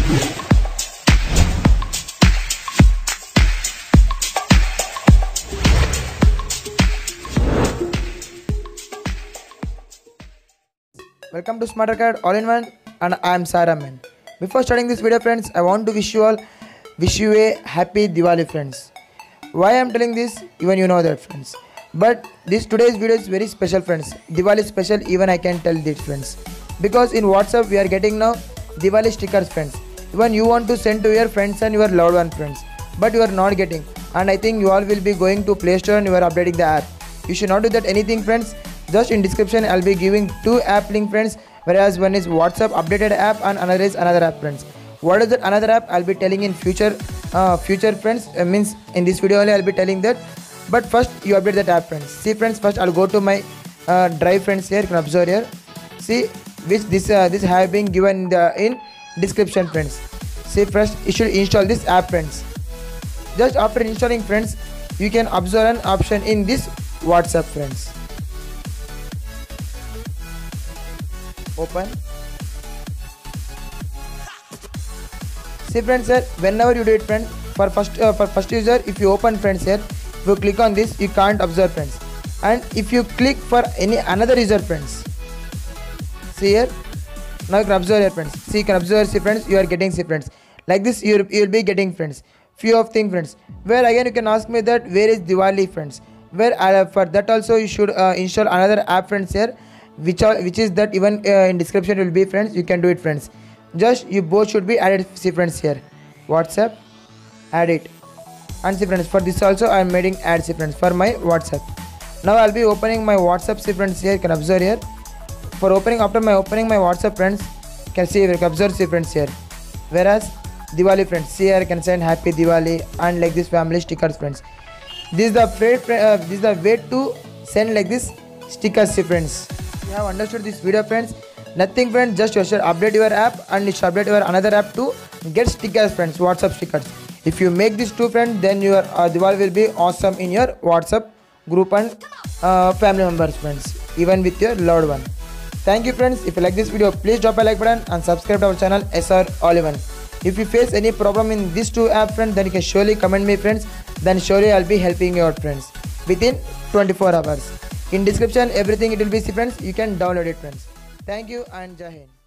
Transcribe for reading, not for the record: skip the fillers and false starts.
Welcome to Smarter Card All-in-One, and I am Sarah man. Before starting this video friends, I want to wish you a happy Diwali friends. Why I am telling this, even you know that friends. But today's video is very special friends. Diwali special, even I can tell this friends. Because in WhatsApp we are getting now Diwali stickers friends. Even you want to send to your friends and your loved one friends, but you are not getting. And I think you all will be going to Play Store and you are updating the app. You should not do that anything friends. Just in description I'll be giving two app link friends, whereas one is WhatsApp updated app and another is another app friends. What is that another app I'll be telling in future friends, means in this video only I'll be telling that. But first you update that app friends. See friends, first I'll go to my drive friends. Here you can observe here. See which this have been given in description friends. See first you should install this app friends. Just after installing friends, you can observe an option in this WhatsApp friends. Open. See friends here, whenever you do it friends, for first user, if you open friends here, if you click on this, you can't observe friends. And if you click for another user friends, see here, now you can observe here friends. See, you can observe, see friends, you are getting, see friends, like this you will be getting friends few of things friends. Where again you can ask me that where is Diwali friends, where for that also you should install another app friends here, which is that even in description will be friends. You can do it friends. Just you both should be added. See friends here, WhatsApp, add it, and see friends, for this also I am making add, see friends, for my WhatsApp. Now I'll be opening my WhatsApp. See friends, here you can observe here. For opening, after my opening my WhatsApp friends, you can see, you can observe, see friends here. Whereas Diwali friends, see here you can send happy Diwali and like this family stickers friends. This is the way to send like this stickers, see friends. You have understood this video friends. Nothing friends, just you should update your app and you should update your another app to get stickers friends, WhatsApp stickers. If you make these two friends, then your Diwali will be awesome in your WhatsApp group and family members friends, even with your loved one. Thank you friends. If you like this video, please drop a like button and subscribe to our channel SR All-in-One. If you face any problem in these two app friends, then you can surely comment me friends, then surely I'll be helping you out friends within 24 hours. In description everything it will be, see friends, you can download it friends. Thank you and Jai Hind.